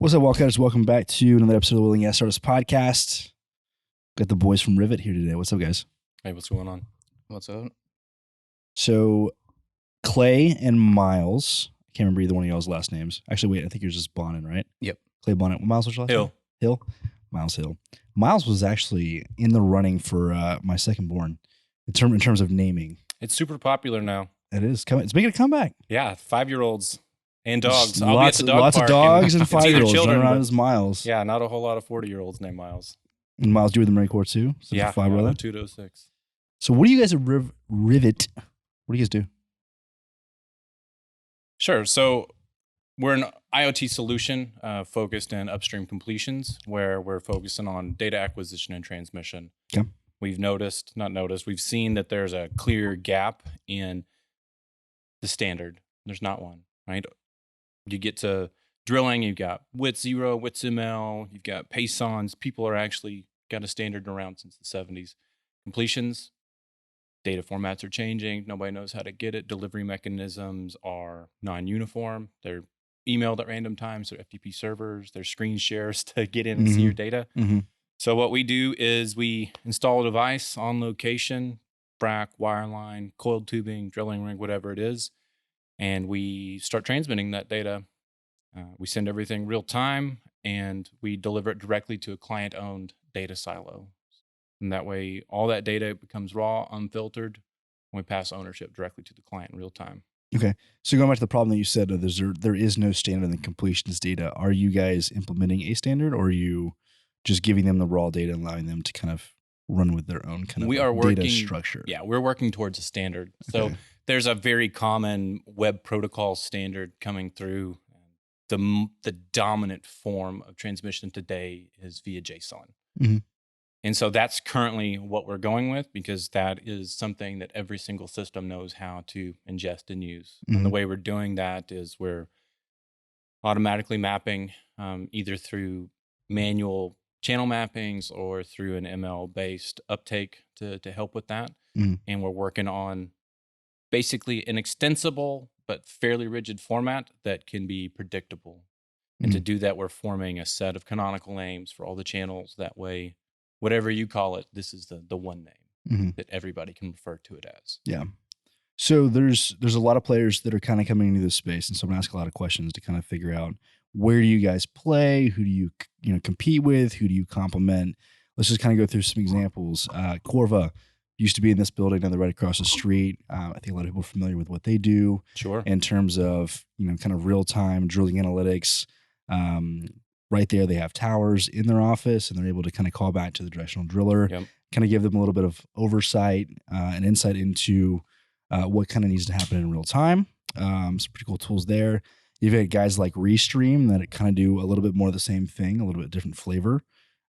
What's up, Walkers? Welcome back to another episode of the Willing Yes Artist Podcast. Got the boys from Rivitt here today. What's up, guys? Hey, what's going on? What's up? So, Clay and Miles. I can't remember either one of y'all's last names. Actually, wait, I think yours is Bonnet, right? Yep. Clay Bonnet. Miles, what's your last Hill. name? Hill? Miles Hill. Miles was actually in the running for my second born in terms of naming. It's super popular now. It is coming. It's making a comeback. Yeah, 5-year-olds and dogs. Just I'll be at the dog lots park of dogs and it's either 5-year-olds children, running around but- as Miles. Yeah, not a whole lot of 40-year-olds named Miles. And Miles, you were in the Marine Corps too? So Yeah, 5 brother. 2 to 6. So, what do you guys at Rivitt? What do you guys do? Sure. So we're an IoT solution focused in upstream completions, where we're focusing on data acquisition and transmission. Okay. We've we've seen that there's a clear gap in the standard. There's not one, right? You get to drilling, you've got WIT0, WITSML, you've got Paysons. People are actually got a standard around since the 70s. Completions, data formats are changing. Nobody knows how to get it. Delivery mechanisms are non-uniform. They're emailed at random times. They're FTP servers. They're screen shares to get in and see your data. Mm-hmm. So what we do is we install a device on location, frac, wireline, coiled tubing, drilling rig, whatever it is, and we start transmitting that data. We send everything real time, and we deliver it directly to a client-owned data silo. And that way, all that data becomes raw, unfiltered, and we pass ownership directly to the client in real time. Okay. So going back to the problem that you said, there is no standard in the completions data. Are you guys implementing a standard, or are you just giving them the raw data and allowing them to kind of run with their own kind of data structure? Yeah, we're working towards a standard. So Okay. there's a very common web protocol standard coming through. The dominant form of transmission today is via JSON. Mm-hmm. And so that's currently what we're going with, because that is something that every single system knows how to ingest and use. Mm-hmm. And the way we're doing that is we're automatically mapping either through manual channel mappings or through an ML-based uptake to help with that. Mm-hmm. And we're working on basically an extensible but fairly rigid format that can be predictable. And to do that, we're forming a set of canonical names for all the channels. That way, whatever you call it, this is the one name that everybody can refer to it as. Yeah. So there's a lot of players that are kind of coming into this space, and so I'm gonna ask a lot of questions to kind of figure out, where do you guys play? Who do you compete with? Who do you complement? Let's just kind of go through some examples. Corva used to be in this building, now they're right across the street. I think a lot of people are familiar with what they do. Sure. In terms of kind of real time drilling analytics. Right there, they have towers in their office, and they're able to kind of call back to the directional driller, kind of give them a little bit of oversight and insight into what kind of needs to happen in real time. Some pretty cool tools there. You've had guys like Restream that kind of do a little bit more of the same thing, a little bit different flavor.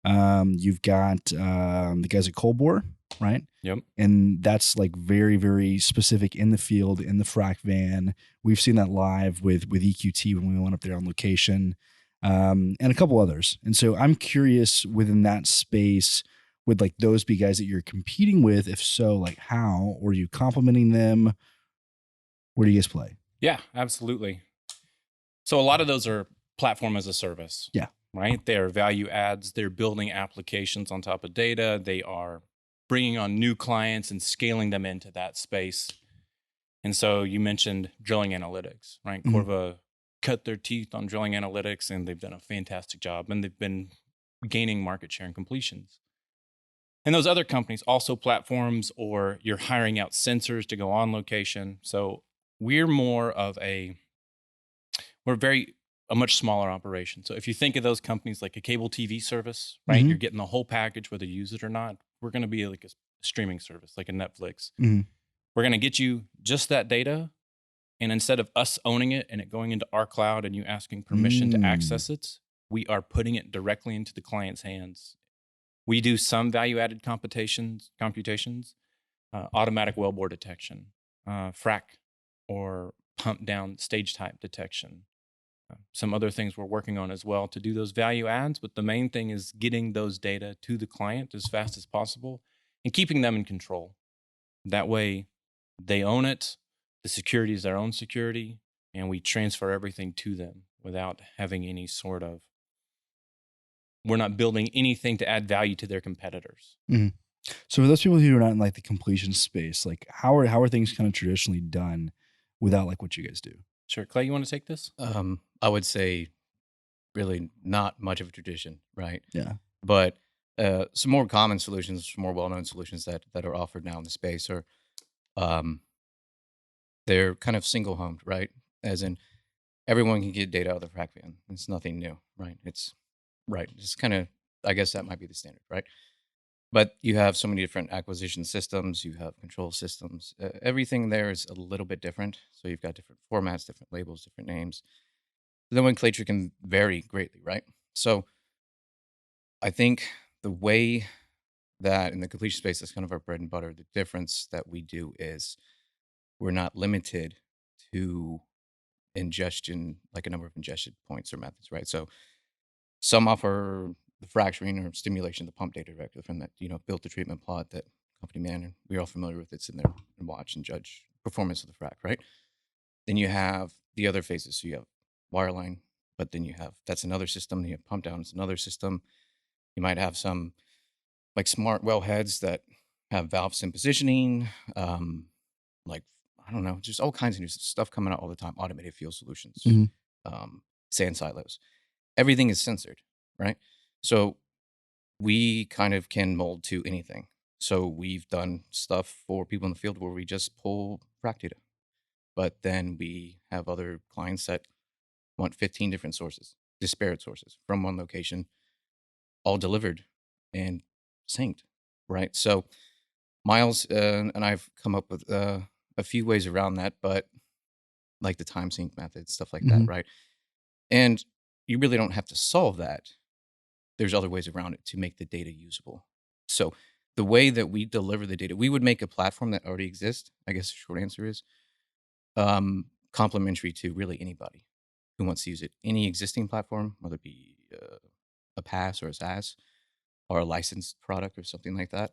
You've got the guys at Bore, right? Yep. And that's like very, very specific in the field, in the frac van. We've seen that live with EQT when we went up there on location, and a couple others. And so I'm curious, within that space, would like those be guys that you're competing with? If so, like how? Or are you complementing them? Where do you guys play? Yeah, absolutely. So a lot of those are platform as a service. Yeah. Right? They're value adds. They're building applications on top of data. They are bringing on new clients and scaling them into that space. And so you mentioned drilling analytics, right? Mm-hmm. Corva cut their teeth on drilling analytics, and they've done a fantastic job, and they've been gaining market share and completions. And those other companies, also platforms, or you're hiring out sensors to go on location. So we're more of a much smaller operation. So if you think of those companies like a cable TV service, right? Mm-hmm. You're getting the whole package, whether you use it or not. We're going to be like a streaming service, like a Netflix. Mm-hmm. We're going to get you just that data. And instead of us owning it and it going into our cloud and you asking permission to access it, we are putting it directly into the client's hands. We do some value-added computations, automatic wellbore detection, frac or pump down stage type detection. Some other things we're working on as well to do those value adds, but the main thing is getting those data to the client as fast as possible and keeping them in control. That way they own it, the security is their own security, and we transfer everything to them without having any sort of we're not building anything to add value to their competitors. Mhm. So for those people who are not in like the completion space, like how are things kind of traditionally done without like what you guys do? Sure. Clay, you want to take this? I would say really not much of a tradition, right? Yeah. But some more common solutions, more well-known solutions that are offered now in the space are um, they're kind of single-homed, right? As in everyone can get data out of the frac van. It's nothing new, right? It's right. It's kind of, I guess that might be the standard, right? But you have so many different acquisition systems, you have control systems. Everything there is a little bit different. So you've got different formats, different labels, different names. The nomenclature can vary greatly, right? So I think the way that in the completion space, that's kind of our bread and butter. The difference that we do is we're not limited to ingestion, like a number of ingestion points or methods, right? So some offer the fracturing or stimulation of the pump data directly from that, built the treatment plot that company man, and we're all familiar with. It's in there and watch and judge performance of the frac, right? Then you have the other phases. So you have wireline, but then you have, that's another system. Then you have pump down, it's another system. You might have some like smart wellheads that have valve sim positioning, like, I don't know, just all kinds of new stuff coming out all the time. Automated fuel solutions, Mhm. sand silos. Everything is censored, right? So we kind of can mold to anything. So we've done stuff for people in the field where we just pull frac data, but then we have other clients that want 15 different sources, disparate sources from one location, all delivered and synced, right? So Miles and I've come up with a few ways around that, but like the time sync method, stuff like that, Mhm. right? And you really don't have to solve that. There's other ways around it to make the data usable. So the way that we deliver the data, we would make a platform that already exists. I guess the short answer is complementary to really anybody who wants to use it. Any existing platform, whether it be a PaaS or a SaaS or a licensed product or something like that,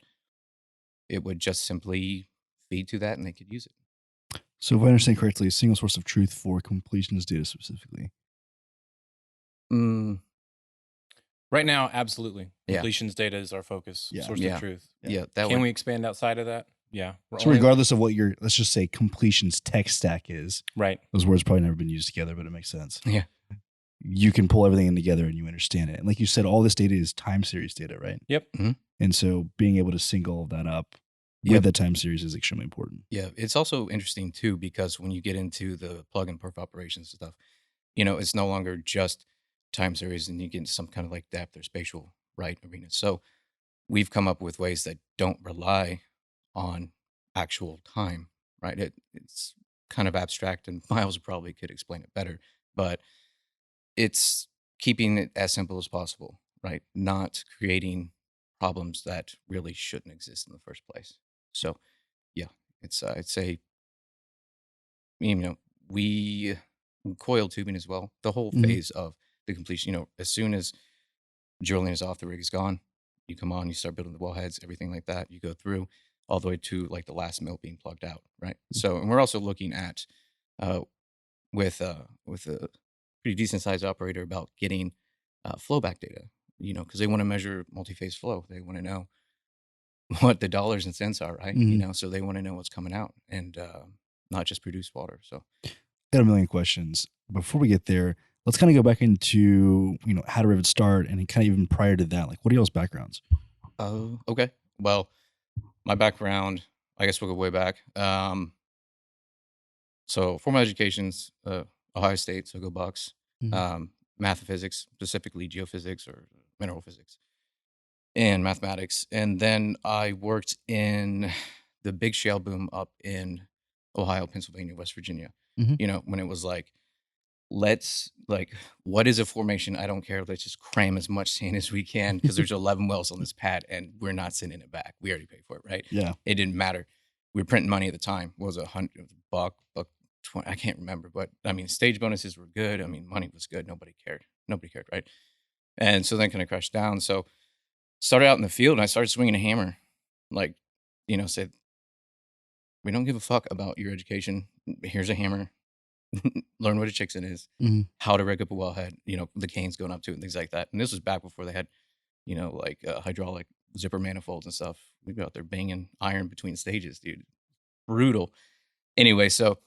it would just simply feed to that and they could use it. So if I understand correctly, a single source of truth for completions data specifically. Mm, Right now, absolutely. Yeah. Completions data is our focus, Yeah. source Yeah. of truth. yeah, that Can would. we expand outside of that? Yeah. So regardless of what your, let's just say completions tech stack is, Right. those words probably never been used together, but it makes sense. Yeah. You can pull everything in together and you understand it. And like you said, all this data is time series data, right? Yep. Mhm. And so being able to sync all of that up with Yep. the time series is extremely important. Yeah, it's also interesting too because when you get into the plug and perf operations stuff, it's no longer just time series and you get into some kind of like depth or spatial right arena. So we've come up with ways that don't rely on actual time, right? It's kind of abstract and Miles probably could explain it better, but it's keeping it as simple as possible, right? Not creating problems that really shouldn't exist in the first place. So yeah, it's I'd say we coil tubing as well. The whole Mhm. phase of the completion. As soon as drilling is off, the rig is gone. You come on, you start building the wellheads, everything like that. You go through all the way to like the last mill being plugged out, right? So, and we're also looking at uh, with a pretty decent sized operator about getting flowback data. Because they want to measure multi-phase flow. They want to know what the dollars and cents are, right? Mhm. So they want to know what's coming out and not just produce water. So Got a million questions. Before we get there, let's kind of go back into, how did Rivet start and kind of even prior to that, like what are y'all's backgrounds? oh, okay. Well, my background, I guess we'll go way back. So formal education's Ohio State, so go Bucks. Mhm. Math and physics, specifically geophysics or mineral physics and mathematics. And then I worked in the big shale boom up in Ohio, Pennsylvania, West Virginia. Mhm. When it was like, what is a formation? I don't care. Let's just cram as much sand as we can because there's 11 wells on this pad and we're not sending it back. We already paid for it, right? Yeah. It didn't matter. We were printing money at the time. What was it, buck 20? I can't remember, but I mean, stage bonuses were good. I mean, money was good. Nobody cared, right? And so then kind of crashed down. So started out in the field and I started swinging a hammer, like, said, we don't give a fuck about your education. Here's a hammer. learn what a chickson is, how to rig up a wellhead, the canes going up to it and things like that. And this was back before they had, like hydraulic zipper manifolds and stuff. We'd be out there banging iron between stages, dude. Brutal. Anyway, so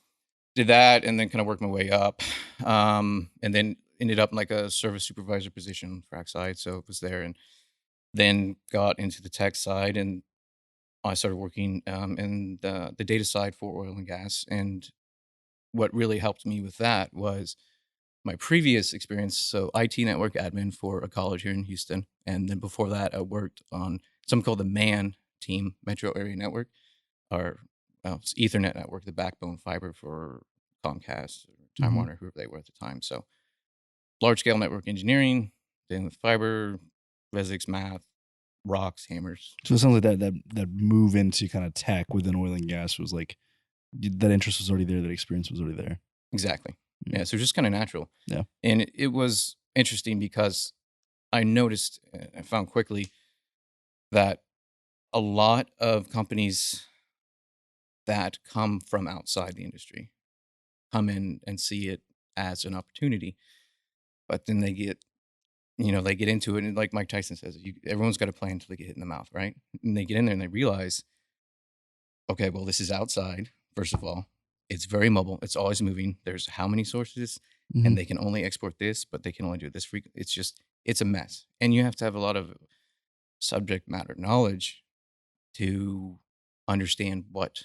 did that and then kind of worked my way up. And then ended up in like a service supervisor position, frac side. So it was there, and then got into the tech side, and I started working in the data side for oil and gas. And what really helped me with that was my previous experience. So IT network admin for a college here in Houston. And then before that, I worked on something called the MAN team, Metro Area Network, or it's Ethernet network, the backbone fiber for Comcast, or Time Warner, whoever they were at the time. So large scale network engineering, dealing with fiber, physics, math, rocks, hammers. So it sounds like that move into kind of tech within oil and gas was like, that interest was already there, that experience was already there. Exactly. Yeah. So just kind of natural. Yeah. And it was interesting because I noticed, I found quickly that a lot of companies that come from outside the industry come in and see it as an opportunity, but then they get into it. And like Mike Tyson says, everyone's got a plan until they get hit in the mouth, right? And they get in there and they realize, okay, well, this is outside. First of all, it's very mobile. It's always moving. There's how many sources, and they can only export this, but they can only do this frequently. It's a mess. And you have to have a lot of subject matter knowledge to understand what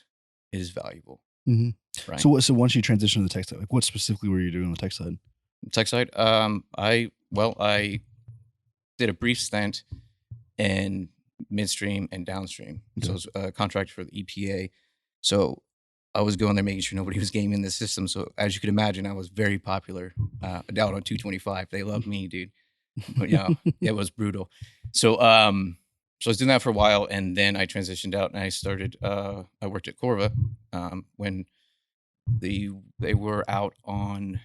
is valuable. Right? So once you transitioned to the tech side, like what specifically were you doing on the tech side? Tech side, I did a brief stint in midstream and downstream. So I was a contractor for the EPA. So I was going there making sure nobody was gaming the system. So as you could imagine, I was very popular out on 225. They loved me, dude. But yeah, it was brutal. So I was doing that for a while, and then I transitioned out and I started. I worked at Corva when they were out on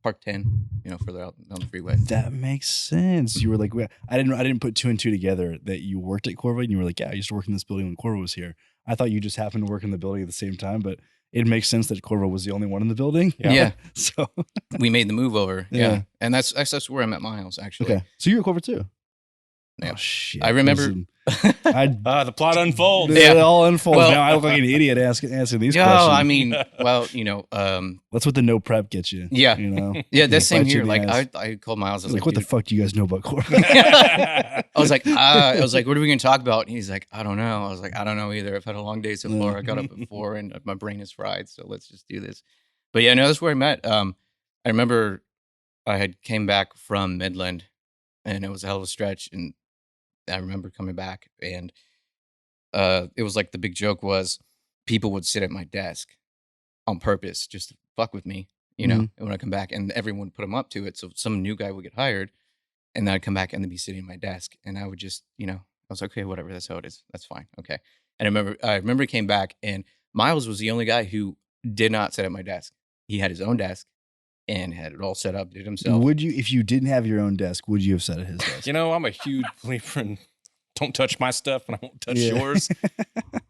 Park 10, further out on the freeway. That makes sense. You were like, I didn't put two and two together that you worked at Corva, and you were like, yeah, I used to work in this building when Corva was here. I thought you just happened to work in the building at the same time, but it makes sense that Corva was the only one in the building. Yeah. So we made the move over. Yeah. And that's where I met Miles, actually. Okay. So you're at Corva too? Yeah. Oh, shit. I remember. The plot unfolds. It all unfolds. Well, now I look like an idiot asking these questions. I mean, well, that's what the no prep gets you. Yeah. Yeah, that's same here. Like I called Miles. I was like, what the fuck do you guys know about Corva? I was like, what are we going to talk about? And he's like, I don't know. I was like, I don't know either. I've had a long day so far. I got up at 4 and my brain is fried. So let's just do this. But yeah, no, that's where I met. I remember I had came back from Midland, and it was a hell of a stretch. And I remember coming back, and it was like the big joke was people would sit at my desk on purpose just to fuck with me, and when I come back, and everyone would put them up to it. So some new guy would get hired, and then I'd come back and they'd be sitting at my desk, and I would just, I was like, okay, whatever, that's how it is. That's fine. Okay. And I remember he came back, and Miles was the only guy who did not sit at my desk. He had his own desk and had it all set up, did it himself. Would you, if you didn't have your own desk, would you have sat at his desk? I'm a huge believer in don't touch my stuff and I won't touch yours.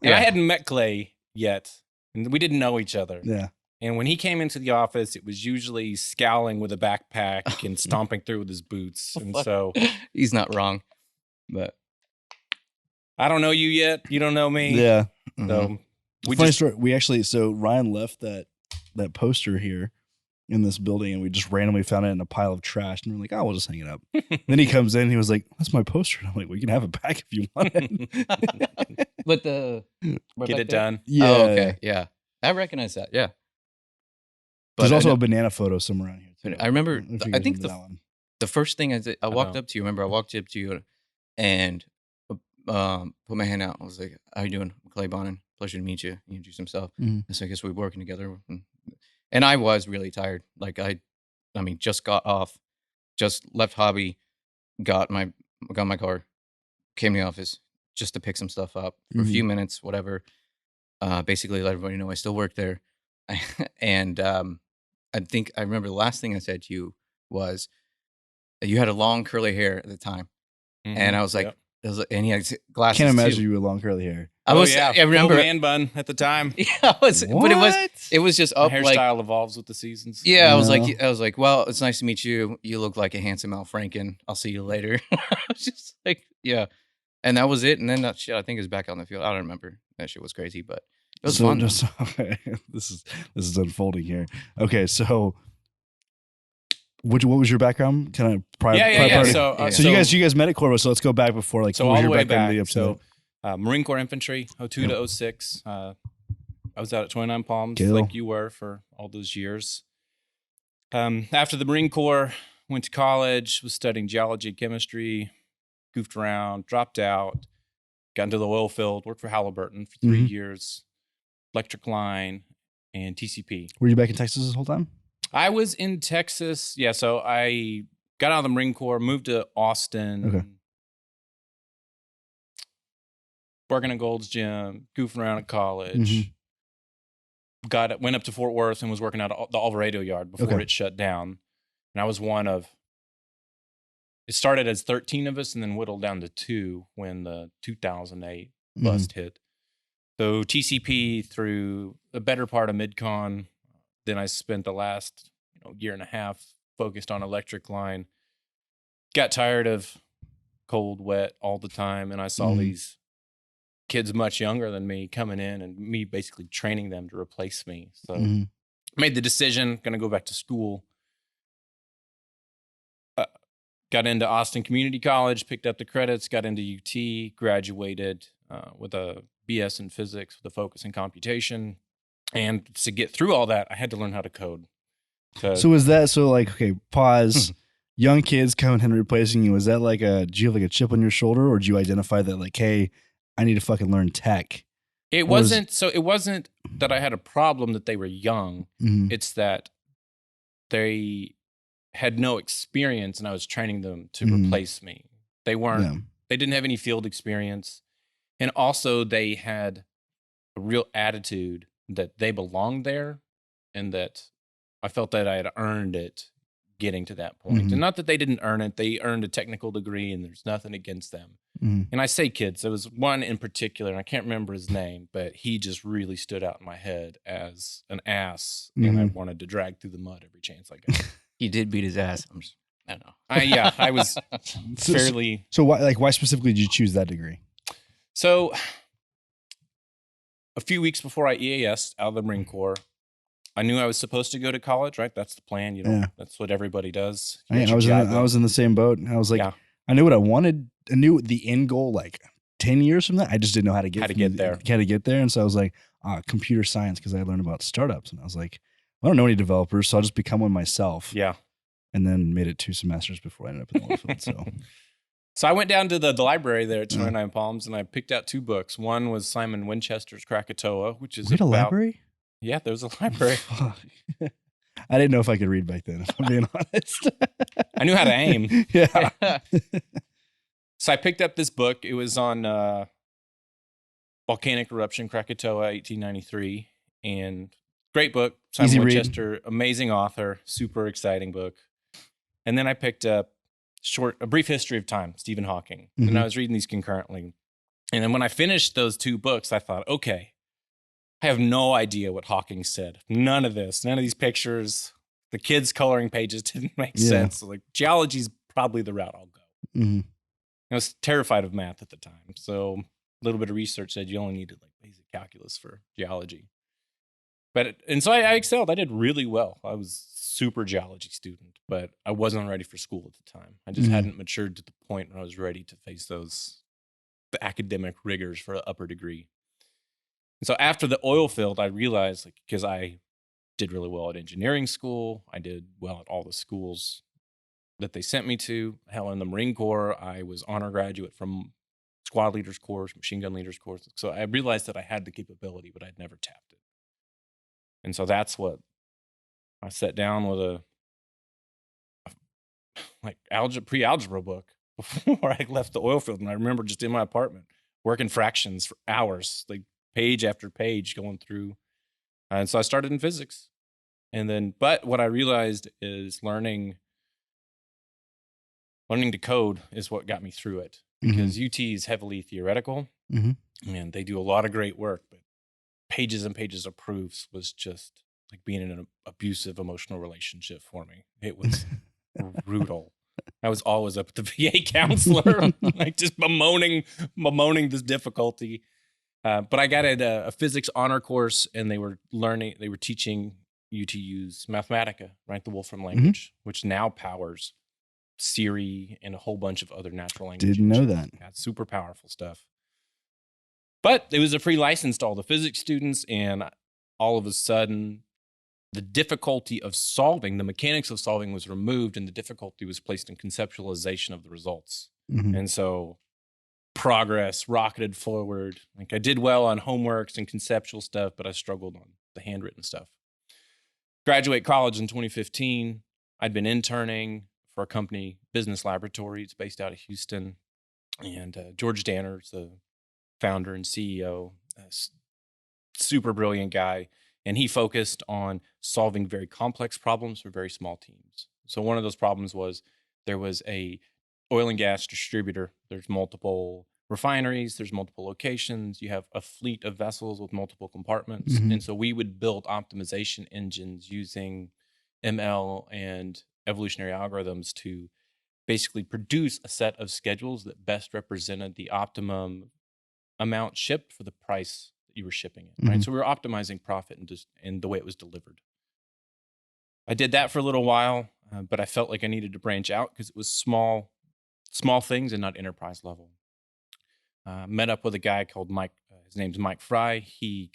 And I hadn't met Clay yet, and we didn't know each other. Yeah. And when he came into the office, it was usually scowling with a backpack and stomping through with his boots. And so he's not wrong, but I don't know you yet. You don't know me. Yeah. So funny story. We actually, so Ryan left that poster here in this building, and we just randomly found it in a pile of trash, and we're like, oh, we'll just hang it up. Then he comes in and he was like, that's my poster. And I'm like, well, you can have it back if you want it. But get it done. Yeah. Oh, okay. Yeah. I recognize that. Yeah. But there's also a banana photo somewhere around here too. I remember, I think the first thing I walked up to you, I walked up to you and put my hand out. I was like, how you doing? I'm Clay Bonin. Pleasure to meet you. He introduced himself. So I guess we're working together. And I was really tired. Like I mean, just got off, just left hobby, got my car, came to the office just to pick some stuff up for a few minutes, whatever. Basically let everybody know I still work there. And I think I remember the last thing I said to you was you had a long curly hair at the time. And I was like, and he had glasses. Can't imagine too. you with long curly hair. I remember man bun at the time. Yeah, but it was just up. My hairstyle evolves with the seasons. Yeah, I was like, well, it's nice to meet you. You look like a handsome Al Franken. I'll see you later. I was just like, yeah, and that was it. And then that shit, I think, is back on the field. I don't remember. That shit was crazy, but it was fun. This is unfolding here. Okay, so. What was your background? Kind of prior? Yeah. So you guys met at Corva. So let's go back before so all the way back. So Marine Corps infantry, 02 to 06. I was out at 29 Palms, like you were for all those years. After the Marine Corps, went to college, was studying geology, chemistry, goofed around, dropped out, got into the oil field, worked for Halliburton for 3 years, electric line, and TCP. Were you back in Texas this whole time? I was in Texas. Yeah, so I got out of the Marine Corps, moved to Austin. Okay. Working at Gold's Gym, goofing around at college. Went up to Fort Worth and was working at the Alvarado yard before it shut down. And I was one of, it started as 13 of us and then whittled down to 2 when the 2008 bust hit. So TCP through the better part of MidCon. Then I spent the last year and a half focused on electric line. Got tired of cold, wet all the time. And I saw these kids much younger than me coming in and me basically training them to replace me. So made the decision, going to go back to school. Got into Austin Community College, picked up the credits, got into UT, graduated with a BS in physics with a focus in computation. And to get through all that, I had to learn how to code. So is that okay, pause. Young kids coming in and replacing you. Is that do you have like a chip on your shoulder, or do you identify that hey, I need to fucking learn tech? It wasn't that I had a problem that they were young. It's that they had no experience and I was training them to replace me. They didn't have any field experience. And also they had a real attitude that they belonged there and that I felt that I had earned it getting to that point. And not that they didn't earn it. They earned a technical degree and there's nothing against them. And I say kids, there was one in particular, and I can't remember his name, but he just really stood out in my head as an ass. And I wanted to drag through the mud every chance I got. He did beat his ass. I don't know. I was fairly. So why specifically did you choose that degree? So a few weeks before I EAS'd out of the Marine Corps, I knew I was supposed to go to college, right? That's the plan. That's what everybody does. I was in the same boat. I was like, I knew what I wanted. I knew the end goal, 10 years from that. I just didn't know how to get there. And so I was like, computer science, because I learned about startups. And I was like, I don't know any developers, so I'll just become one myself. Yeah. And then made it 2 semesters before I ended up in the oil field. So I went down to the library there at 29 Palms, and I picked out 2 books. One was Simon Winchester's Krakatoa, which is a library? Yeah, there was a library. I didn't know if I could read back then, if I'm being honest. I knew how to aim. Yeah. So I picked up this book. It was on volcanic eruption, Krakatoa, 1893. And great book. Simon Winchester, amazing author, super exciting book. And then I picked up A Brief History of Time, Stephen Hawking. And I was reading these concurrently. And then when I finished those 2 books, I thought, okay, I have no idea what Hawking said. None of this, none of these pictures, the kids' coloring pages didn't make sense. So geology's probably the route I'll go. I was terrified of math at the time. So a little bit of research said you only needed basic calculus for geology. So I excelled. I did really well. I was super geology student, but I wasn't ready for school at the time. I just hadn't matured to the point where I was ready to face the academic rigors for an upper degree. And so after the oil field, I realized, because I did really well at engineering school, I did well at all the schools that they sent me to. Hell, in the Marine Corps, I was honor graduate from squad leaders course, machine gun leaders course. So I realized that I had the capability, but I'd never tapped it. And so that's what I sat down with a pre-algebra book before I left the oil field. And I remember just in my apartment working fractions for hours, page after page going through. And so I started in physics. But what I realized is learning to code is what got me through it, because UT is heavily theoretical. And they do a lot of great work, but pages and pages of proofs was just like being in an abusive emotional relationship for me. It was brutal. I was always up at the VA counselor, like just bemoaning this difficulty. But I got a physics honor course, and they were teaching you to use Mathematica, right? The Wolfram language, which now powers Siri and a whole bunch of other natural language. Didn't know that. Yeah, super powerful stuff. But it was a free license to all the physics students, and all of a sudden, the difficulty of solving, the mechanics of solving was removed, and the difficulty was placed in conceptualization of the results. And so progress rocketed forward. Like I did well on homeworks and conceptual stuff, but I struggled on the handwritten stuff. Graduate college in 2015. I'd been interning for a company, Business Laboratory. It's based out of Houston. And George Danner's the founder and CEO, super brilliant guy. And he focused on solving very complex problems for very small teams. So one of those problems was there was a oil and gas distributor. There's multiple refineries. There's multiple locations. You have a fleet of vessels with multiple compartments. And so we would build optimization engines using ML and evolutionary algorithms to basically produce a set of schedules that best represented the optimum amount shipped for the price that you were shipping it, right? So we were optimizing profit and the way it was delivered. I did that for a little while, but I felt like I needed to branch out because it was small things and not enterprise level. Met up with a guy called Mike. His name's Mike Fry. He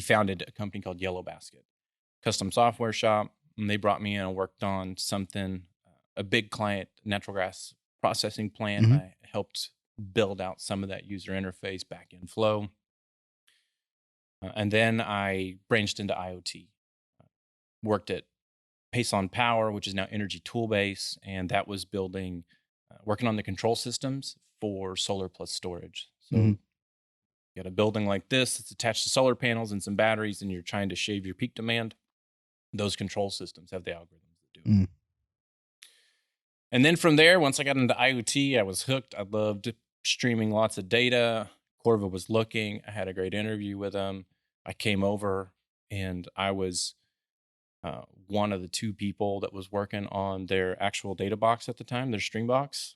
founded a company called Yellow Basket, custom software shop. And they brought me in and worked on something, a big client natural gas processing plant. I helped build out some of that user interface, back-end flow. And then I branched into IoT. Worked at Pason Power, which is now Energy Toolbase, and that was working on the control systems for solar plus storage. So you got a building like this, it's attached to solar panels and some batteries, and you're trying to shave your peak demand. Those control systems have the algorithms that do it. And then from there, once I got into IoT, I was hooked. I loved streaming lots of data. Corva was looking. I had a great interview with them. I came over, and I was one of the two people that was working on their actual data box at the time, their stream box.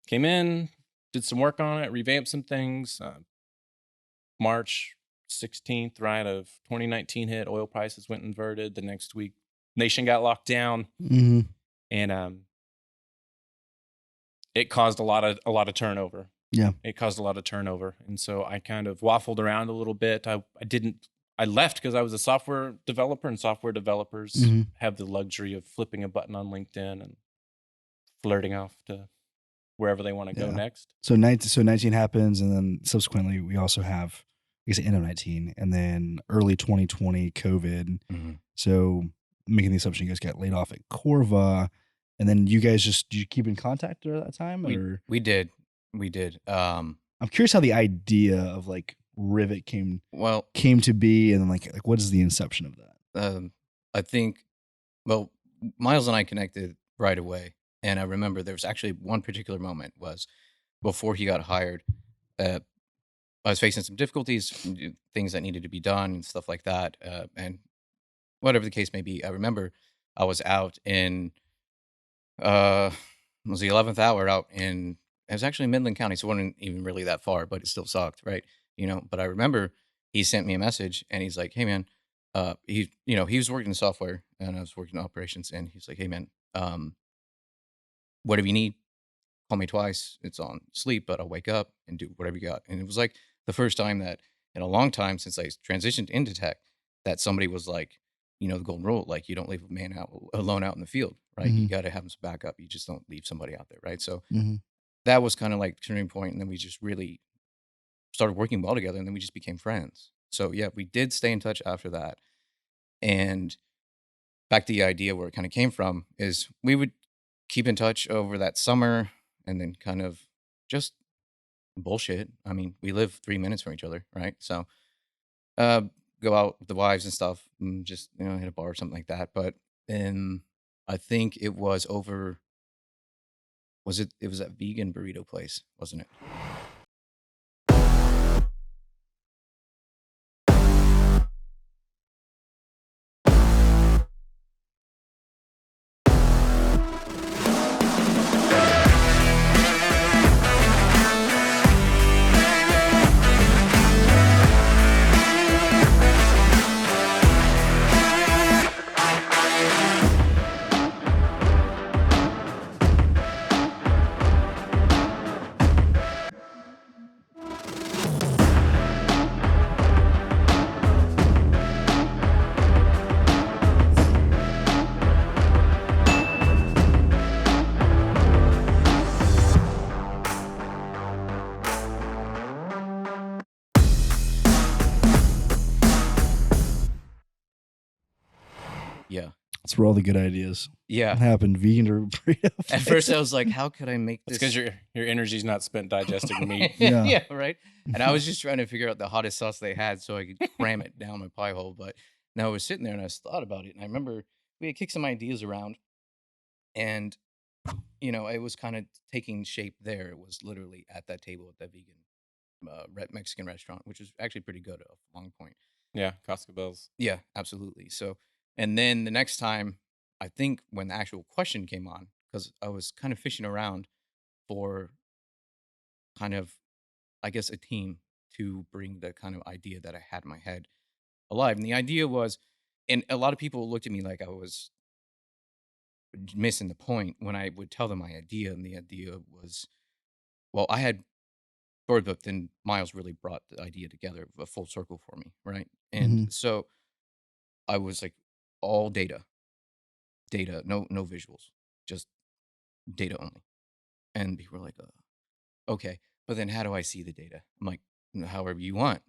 Came in, did some work on it, revamped some things. March 16th, right, of 2019 hit. Oil prices went inverted. The next week, nation got locked down, and it caused a lot of turnover. Yeah, it caused a lot of turnover, and so I kind of waffled around a little bit. I left because I was a software developer, and software developers have the luxury of flipping a button on LinkedIn and flirting off to wherever they want to go next. So 19 happens, and then subsequently we also have, I guess, end of 19, and then early 2020 COVID. So making the assumption you guys got laid off at Corva, and then you guys do you keep in contact at that time? We did. I'm curious how the idea of like Rivet came to be, and then like what is the inception of that? I think, Miles and I connected right away, and I remember there was actually one particular moment was before he got hired. I was facing some difficulties, things that needed to be done, and stuff like that, and whatever the case may be. I remember I was out in it was the 11th hour out in. It was actually Midland County, so it wasn't even really that far, but it still sucked, right? But I remember he sent me a message, and he's like, "Hey man," he was working in software, and I was working in operations, and he's like, "Hey man, whatever you need, call me twice. It's on sleep, but I'll wake up and do whatever you got." And it was like the first time that in a long time since I transitioned into tech that somebody was like, the golden rule, like you don't leave a man alone out in the field, right? You got to have some backup. You just don't leave somebody out there, right? So that was kind of like the turning point, and then we just really started working well together, and then we just became friends. So yeah, we did stay in touch after that. And back to the idea where it kind of came from is we would keep in touch over that summer, and then kind of just bullshit. I mean, we live 3 minutes from each other, right? So go out with the wives and stuff, and just hit a bar or something like that. But then I think it was over. It was that vegan burrito place, wasn't it? That's where all the good ideas Yeah. happen. Vegan or At first, I was like, how could I make It's this? because your energy's not spent digesting meat. Yeah, right. And I was just trying to figure out the hottest sauce they had so I could cram it down my pie hole. But now I was sitting there and I thought about it. And I remember we had kicked some ideas around. And, you know, it was kind of taking shape there. It was literally at that table at that vegan Mexican restaurant, which was actually pretty good at a long point. Yeah, Costco Bells. Yeah, absolutely. So, and then the next time, I think when the actual question came on, because I was kind of fishing around for kind of, I guess, a team to bring the kind of idea that I had in my head alive. And the idea was, and a lot of people looked at me like I was missing the point when I would tell them my idea. And the idea was, well, I had Bird, but then Miles really brought the idea together, a full circle for me, right? And so I was like, all data, no visuals, just data only. And people were like, okay, but then how do I see the data? I'm like, however you want.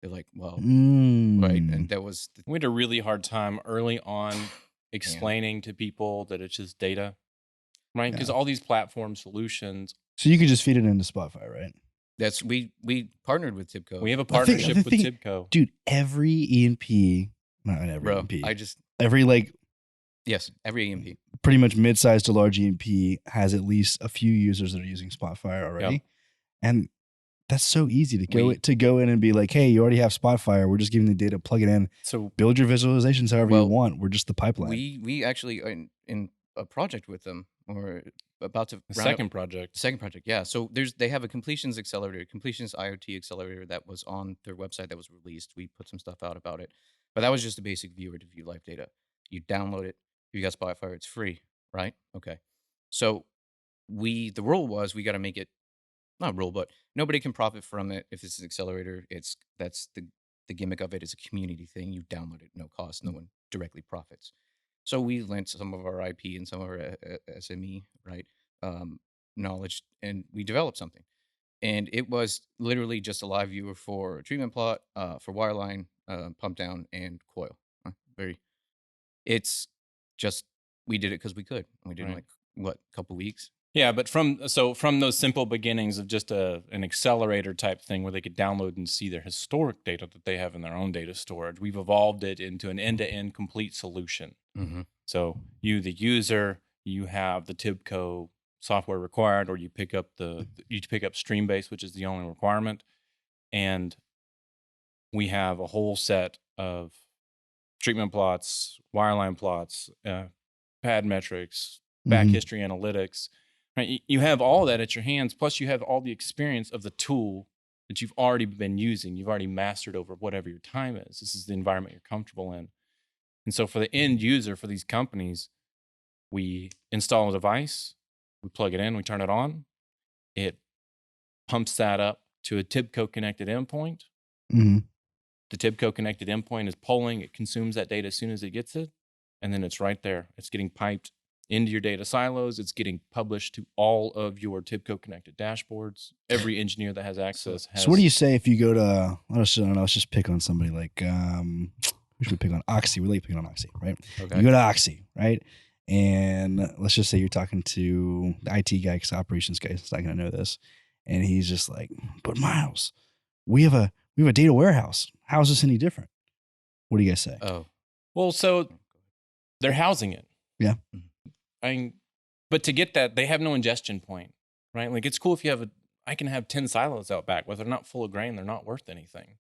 They're like, well, right. And that was we had a really hard time early on explaining to people that it's just data, right? Because all these platform solutions. So you could just feed it into Spotify, right? That's we partnered with Tibco. We have a partnership with Tibco. Dude, every E&P, not every E&P. Every every E&P. Pretty much mid-sized to large E&P has at least a few users that are using Spotify already. Yep. And that's so easy to go in and be like, hey, you already have Spotify, we're just giving the data, plug it in. So build your visualizations however you want. We're just the pipeline. We actually are in a project with them, or about to the second project. Yeah. So they have a completions accelerator, completions IoT accelerator that was on their website that was released. We put some stuff out about it, but that was just a basic viewer to view live data. You download it. If you got Spotify, it's free, right? Okay. So the rule was we got to make it, not rule, but nobody can profit from it. If it's an accelerator, that's the gimmick of it. It's a community thing. You download it, no cost. No one directly profits. So we lent some of our IP and some of our SME, right, knowledge, and we developed something. And it was literally just a live viewer for treatment plot, for wireline, pump down, and coil. It's just, we did it because we could. We did it in like, a couple weeks? Yeah, but from those simple beginnings of just an accelerator type thing where they could download and see their historic data that they have in their own data storage, we've evolved it into an end-to-end complete solution. So you, the user, you have the Tibco software required, or you pick up Streambase, which is the only requirement, and we have a whole set of treatment plots, wireline plots, pad metrics, back history analytics. Right? You have all that at your hands, plus you have all the experience of the tool that you've already been using. You've already mastered over whatever your time is. This is the environment you're comfortable in. And so for the end user, for these companies, we install a device, we plug it in, we turn it on, it pumps that up to a Tibco connected endpoint. The Tibco connected endpoint is polling, it consumes that data as soon as it gets it, and then it's right there. It's getting piped into your data silos. It's getting published to all of your Tibco connected dashboards. Every engineer that has access has. So what do you say if you go to, let's just pick on somebody like, who should we pick on? Oxy. We like picking on Oxy, right? Okay. You go to Oxy, right? And let's just say you're talking to the IT guy, because operations guy is not going to know this. And he's just like, but Miles, we have a data warehouse. How is this any different? What do you guys say? Oh, well, so they're housing it. Yeah. But to get that, they have no ingestion point, right? Like, it's cool if I can have 10 silos out back, but they're not full of grain, they're not worth anything.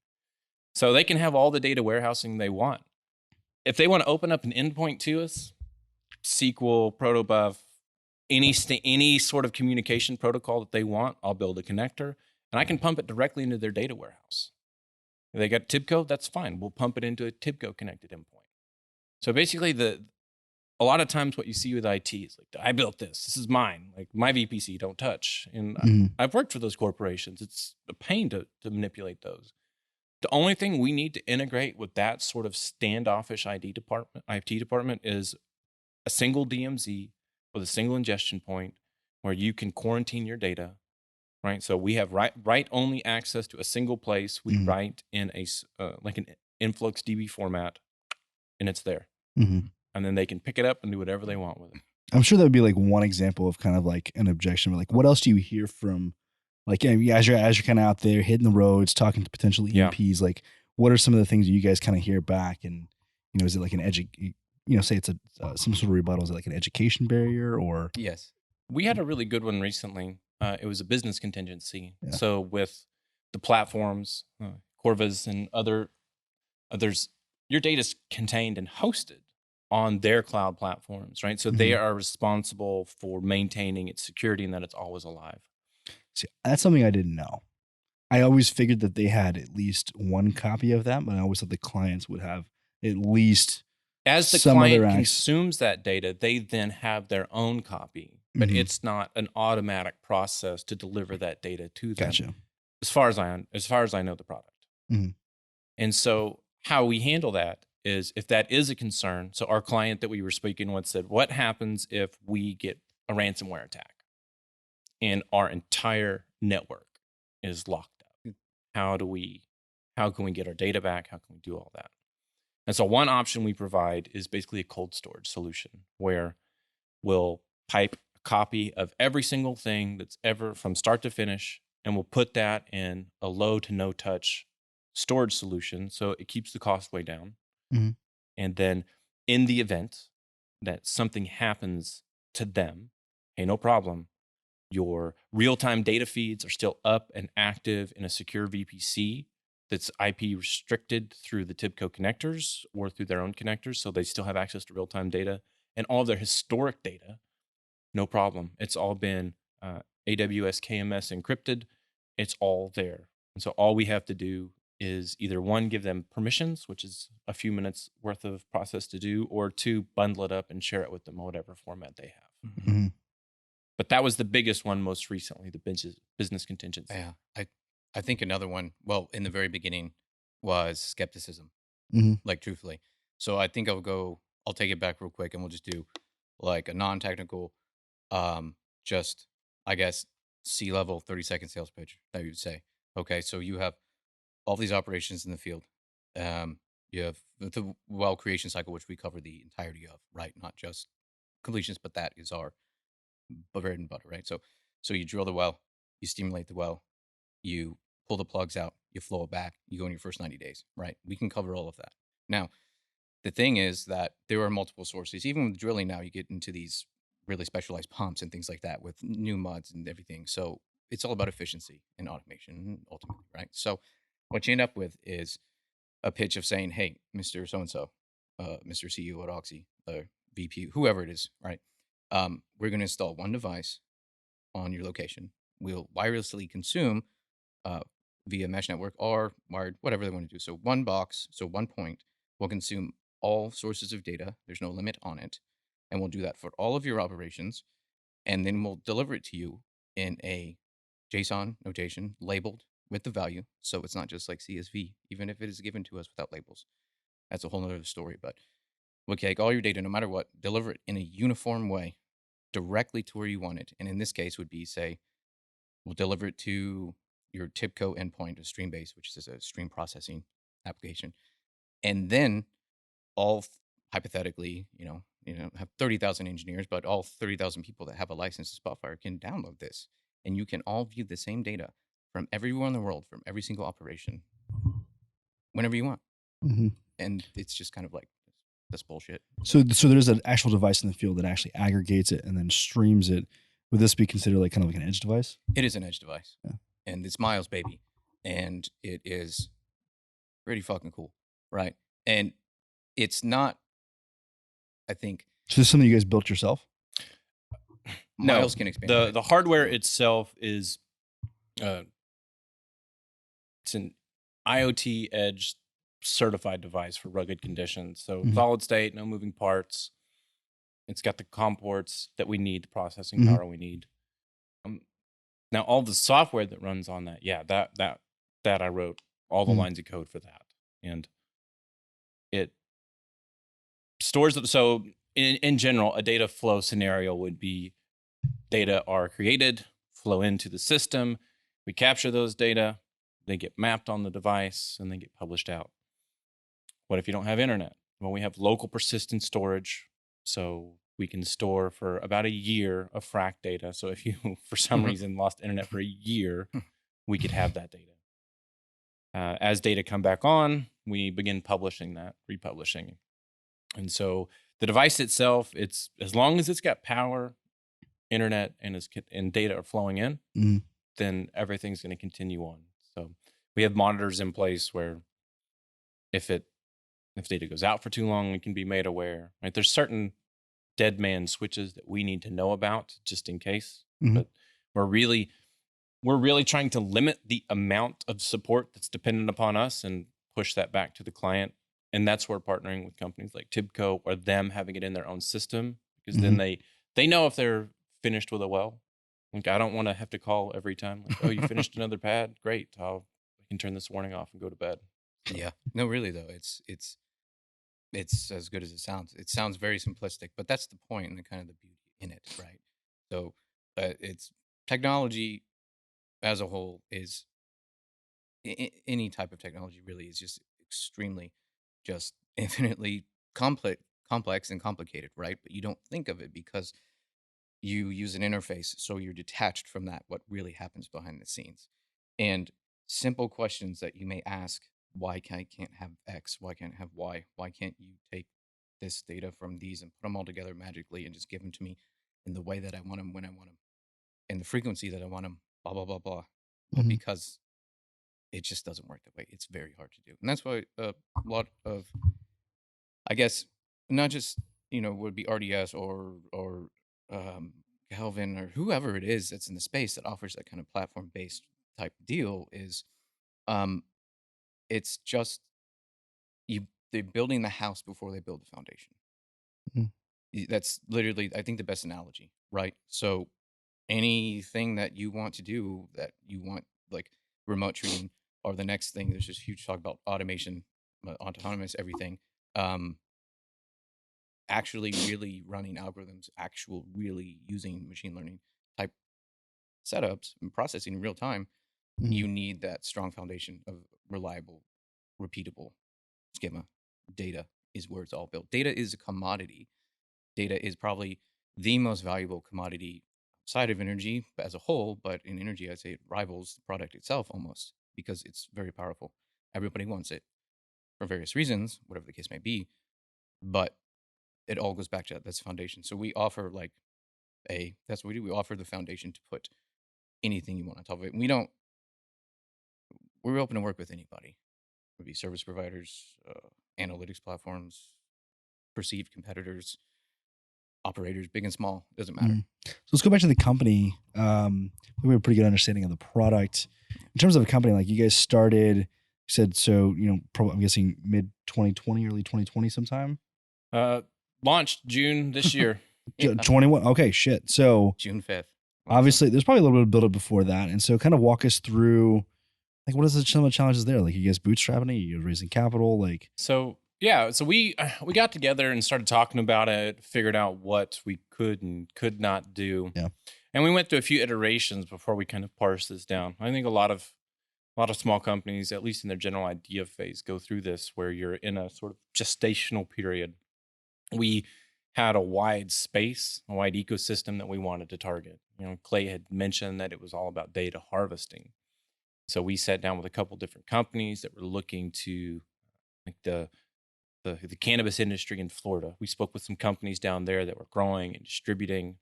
So they can have all the data warehousing they want. If they want to open up an endpoint to us, SQL, protobuf, any sort of communication protocol that they want, I'll build a connector, and I can pump it directly into their data warehouse. If they got Tibco, that's fine. We'll pump it into a Tibco connected endpoint. So basically, a lot of times what you see with IT is like, I built this. This is mine. Like, my VPC, don't touch. And I've worked for those corporations. It's a pain to manipulate those. The only thing we need to integrate with that sort of standoffish IT department is a single DMZ with a single ingestion point where you can quarantine your data, right? So we have write-only access to a single place. We write in like an influx DB format, and it's there. and then they can pick it up and do whatever they want with it. I'm sure that would be like one example of kind of like an objection. But like, what else do you hear from, like, as you're kind of out there hitting the roads, talking to potential EMPs, like, what are some of the things you guys kind of hear back? And, is it like say it's some sort of rebuttal? Is it like an education barrier or? Yes. We had a really good one recently. It was a business contingency. Yeah. So with the platforms, Corvas and others, your data is contained and hosted on their cloud platforms, right? So they are responsible for maintaining its security and that it's always alive. See, that's something I didn't know. I always figured that they had at least one copy of that, but I always thought the clients would have at least as the client consumes that data, they then have their own copy, but it's not an automatic process to deliver that data to them. Gotcha. As far as I know the product. And so how we handle that is if that is a concern. So our client that we were speaking with said, what happens if we get a ransomware attack and our entire network is locked up? How can we get our data back? How can we do all that? And so one option we provide is basically a cold storage solution where we'll pipe a copy of every single thing that's ever from start to finish, and we'll put that in a low to no touch storage solution. So it keeps the cost way down. And then in the event that something happens to them, hey, no problem. Your real-time data feeds are still up and active in a secure VPC that's IP restricted through the TIBCO connectors or through their own connectors. So they still have access to real-time data and all of their historic data. No problem. It's all been AWS KMS encrypted. It's all there. And so all we have to do is either one, give them permissions, which is a few minutes worth of process to do, or two, bundle it up and share it with them in whatever format they have. But that was the biggest one most recently, the business contingency. Yeah. I think another one, well, in the very beginning was skepticism, like truthfully. So I think I'll take it back real quick and we'll just do like a non-technical, just, I guess, C-level 30-second sales pitch that you would say. Okay, so you have all these operations in the field. You have the well creation cycle, which we cover the entirety of, right? Not just completions, but that is our bread and butter, right? So you drill the well, you stimulate the well, you pull the plugs out, you flow it back, you go in your first 90 days, right? We can cover all of that. Now, the thing is that there are multiple sources. Even with drilling now, you get into these really specialized pumps and things like that with new muds and everything. So it's all about efficiency and automation ultimately, right? So what you end up with is a pitch of saying, hey, Mr. So-and-so, Mr. CEO at Oxy, VP, whoever it is, right? We're going to install one device on your location. We'll wirelessly consume via mesh network or wired, whatever they want to do. So one box, so one point will consume all sources of data. There's no limit on it. And we'll do that for all of your operations. And then we'll deliver it to you in a JSON notation labeled with the value. So it's not just like CSV, even if it is given to us without labels. That's a whole nother story. But we'll take all your data, no matter what, deliver it in a uniform way directly to where you want it. And in this case would be, say, we'll deliver it to your TIBCO endpoint of Streambase, which is a stream processing application. And then all hypothetically, have 30,000 engineers, but all 30,000 people that have a license to Spotfire can download this. And you can all view the same data from everywhere in the world, from every single operation, whenever you want. And it's just kind of like, that's bullshit. So there's an actual device in the field that actually aggregates it and then streams it. Would this be considered like kind of like an edge device? It is an edge device. Yeah. And it's Miles, baby. And it is pretty fucking cool, right? And it's not, I think. So this is something you guys built yourself? Miles can expand. The hardware itself is it's an IoT edge certified device for rugged conditions. So solid state, no moving parts. It's got the COM ports that we need, the processing power we need. Now all the software that runs on that, that I wrote all the lines of code for that, and it stores it. So in general, a data flow scenario would be data are created, flow into the system. We capture those data, they get mapped on the device, and they get published out. What if you don't have internet? Well, we have local persistent storage. So we can store for about a year of frac data. So if you, for some reason, lost internet for a year, we could have that data. As data come back on, we begin publishing that, republishing. And so the device itself, it's as long as it's got power, internet, and data are flowing in, then everything's going to continue on. So we have monitors in place where if data goes out for too long, it can be made aware. Right? There's certain dead man switches that we need to know about just in case. But we're really trying to limit the amount of support that's dependent upon us and push that back to the client. And that's where partnering with companies like Tibco or them having it in their own system, because then they know if they're finished with a well. Like, I don't want to have to call every time. Like, oh, you finished another pad? Great. I can turn this warning off and go to bed. So. Yeah. No, really though, it's as good as it sounds. It sounds very simplistic, but that's the point and the kind of the beauty in it, right? So it's technology as a whole is any type of technology really is just extremely, just infinitely complex and complicated, right? But you don't think of it because you use an interface, so you're detached from that, what really happens behind the scenes. And simple questions that you may ask: why can't have X? Why can't have Y? Why can't you take this data from these and put them all together magically and just give them to me in the way that I want them, when I want them, and the frequency that I want them? Blah blah blah blah. Well, because it just doesn't work that way. It's very hard to do, and that's why a lot of, I guess, not just would be RDS or Calvin or whoever it is that's in the space that offers that kind of platform based type deal is, it's just they're building the house before they build the foundation. That's literally, I think, the best analogy, right? So anything that you want to do, that you want, like remote treating or the next thing, there's this huge talk about automation, autonomous everything, actually really running algorithms, really using machine learning type setups and processing in real time. You need that strong foundation of reliable, repeatable schema. Data is where it's all built. Data is a commodity. Data is probably the most valuable commodity side of energy as a whole, but in energy, I'd say it rivals the product itself almost, because it's very powerful. Everybody wants it for various reasons, whatever the case may be, but it all goes back to that. That's the foundation. So we offer that's what we do. We offer the foundation to put anything you want on top of it. And we're open to work with anybody. It would be service providers, analytics platforms, perceived competitors, operators, big and small, doesn't matter. So let's go back to the company. We have a pretty good understanding of the product. In terms of a company, like, you guys started, you said, so, probably, I'm guessing mid 2020, early 2020 sometime? Launched June this year. 21. Okay, shit. So June 5th. Obviously, there's probably a little bit of build-up before that. And so kind of walk us through, like, what is some of the challenges there? Like, you guys bootstrapping it? You raising capital? Like, so we got together and started talking about it, figured out what we could and could not do. Yeah. And we went through a few iterations before we kind of parsed this down. I think a lot of small companies, at least in their general idea phase, go through this, where you're in a sort of gestational period. We had a wide space, a wide ecosystem that we wanted to target. Clay had mentioned that it was all about data harvesting. So we sat down with a couple different companies that were looking to, like, the cannabis industry in Florida. We spoke with some companies down there that were growing and distributing,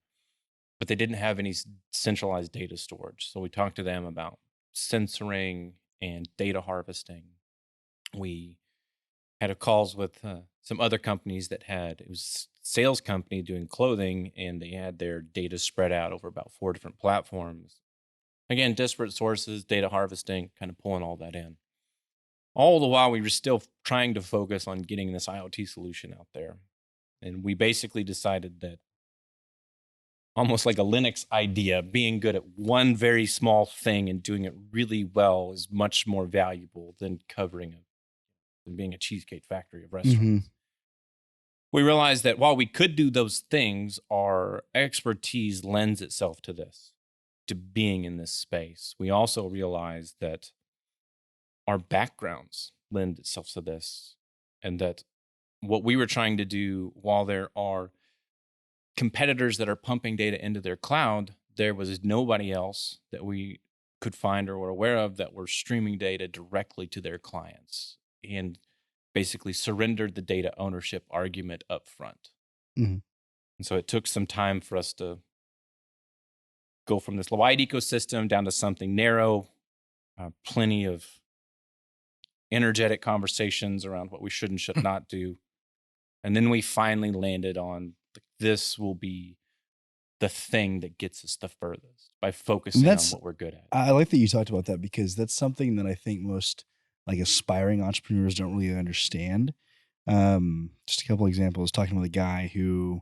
but they didn't have any centralized data storage. So we talked to them about sensoring and data harvesting. We had calls with some other companies it was a sales company doing clothing, and they had their data spread out over about 4 different platforms. Again, disparate sources, data harvesting, kind of pulling all that in. All the while, we were still trying to focus on getting this IoT solution out there. And we basically decided that, almost like a Linux idea, being good at one very small thing and doing it really well is much more valuable than being a cheesecake factory of restaurants. We realized that while we could do those things, our expertise lends itself to this, to being in this space. We also realized that our backgrounds lend itself to this, and that what we were trying to do, while there are competitors that are pumping data into their cloud, there was nobody else that we could find or were aware of that were streaming data directly to their clients, and basically surrendered the data ownership argument up front. Mhm. And so it took some time for us to go from this wide ecosystem down to something narrow, plenty of energetic conversations around what we should and should not do. And then we finally landed on this will be the thing that gets us the furthest by focusing on what we're good at. I like that you talked about that, because that's something that I think most like aspiring entrepreneurs don't really understand. Just a couple examples, talking with a guy who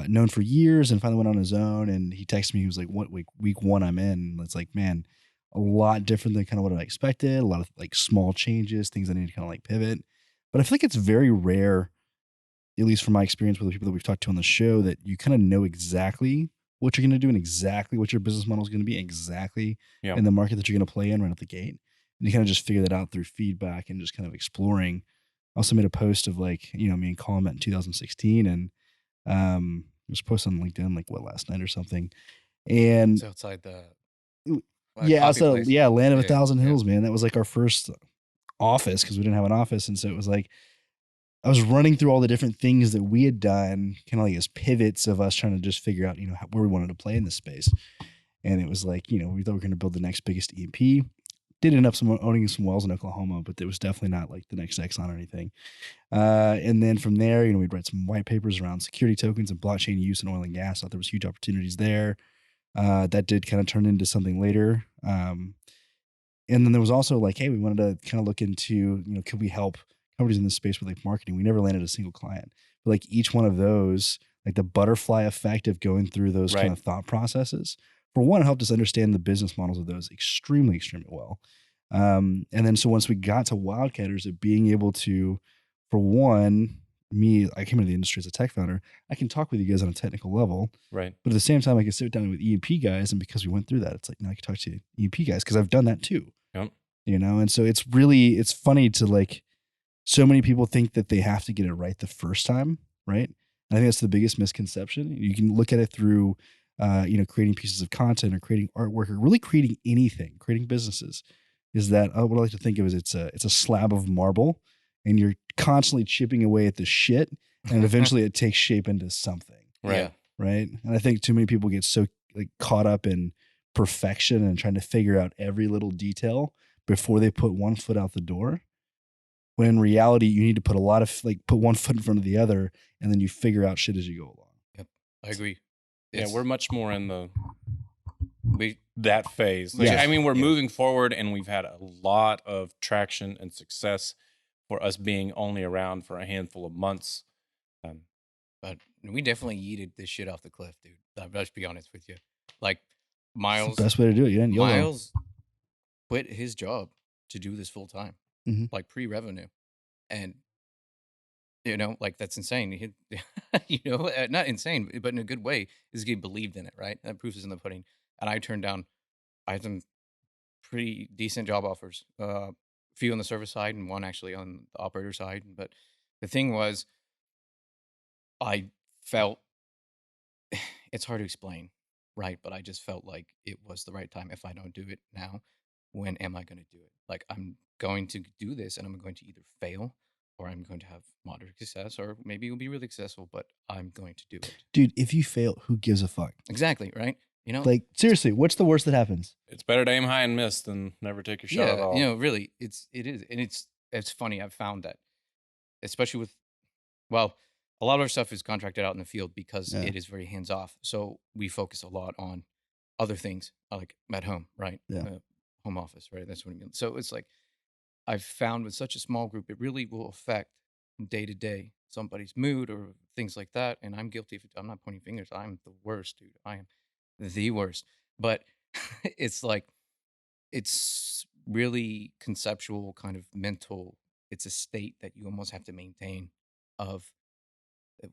known for years and finally went on his own, and he texted me, he was like, what week one I'm in? It's like, man, a lot different than kind of what I expected, a lot of like small changes, things I need to kind of like pivot. But I feel like it's very rare, at least from my experience with the people that we've talked to on the show, that you kind of know exactly what you're going to do and exactly what your business model is going to be, exactly in the market that you're going to play in right at the gate. And you kind of just figure that out through feedback and just kind of exploring. I also made a post of like, me and Colin met in 2016, and it was posted on LinkedIn like last night or something. And it's outside the Land of a Thousand Hills, man. That was like our first office, because we didn't have an office. And so it was like, I was running through all the different things that we had done, kind of like as pivots of us trying to just figure out, where we wanted to play in this space. And it was like, we thought we were going to build the next biggest E&P. Did end up owning some wells in Oklahoma, but it was definitely not like the next Exxon or anything. And then from there, we'd write some white papers around security tokens and blockchain use in oil and gas. Thought there was huge opportunities there. That did kind of turn into something later. And then there was also like, hey, we wanted to kind of look into, could we help companies in this space with like marketing? We never landed a single client, but like each one of those, like the butterfly effect of going through those kind of thought processes, for one, helped us understand the business models of those extremely, extremely well. And then so once we got to Wildcatters, of being able to, for one, I came into the industry as a tech founder. I can talk with you guys on a technical level, right? But at the same time, I can sit down with E&P guys, and because we went through that, it's like now I can talk to E&P guys because I've done that too. Yep. And so it's funny to like, so many people think that they have to get it right the first time, right? And I think that's the biggest misconception. You can look at it through, creating pieces of content or creating artwork or really creating anything, creating businesses. Is that what I like to think of as it's a slab of marble, and you're constantly chipping away at the shit, and eventually it takes shape into something. Right. Right. And I think too many people get so like caught up in perfection and trying to figure out every little detail before they put one foot out the door. When in reality, you need to put put one foot in front of the other, and then you figure out shit as you go along. Yep, I agree. We're much more in that phase. We're moving forward, and we've had a lot of traction and success for us being only around for a handful of months. But we definitely yeeted this shit off the cliff, dude. Let's be honest with you. Like Miles, it's the best way to do it. Yeah, Miles quit his job to do this full time, like pre-revenue, and like that's insane. Not insane, but in a good way. Is he believed in it, right? That proof is in the pudding. And I had some pretty decent job offers, a few on the service side and one actually on the operator side. But the thing was, I felt it's hard to explain, right? But I just felt like it was the right time. If I don't do it now, when am I going to do it? Like, I'm going to do this, and I'm going to either fail, or I'm going to have moderate success, or maybe it'll be really successful, but I'm going to do it. Dude, if you fail, who gives a fuck? Exactly, right? Like, seriously, what's the worst that happens? It's better to aim high and miss than never take your shot at all. Really, it is. And it's funny. I've found that, especially with, a lot of our stuff is contracted out in the field because it is very hands off. So we focus a lot on other things, like at home, right? Yeah. Home office, right? That's what I mean. So it's like, I've found with such a small group, it really will affect day to day somebody's mood or things like that. And I'm guilty of it. I'm not pointing fingers. I'm the worst, dude. I am the worst. But it's like, it's really conceptual, kind of mental. It's a state that you almost have to maintain of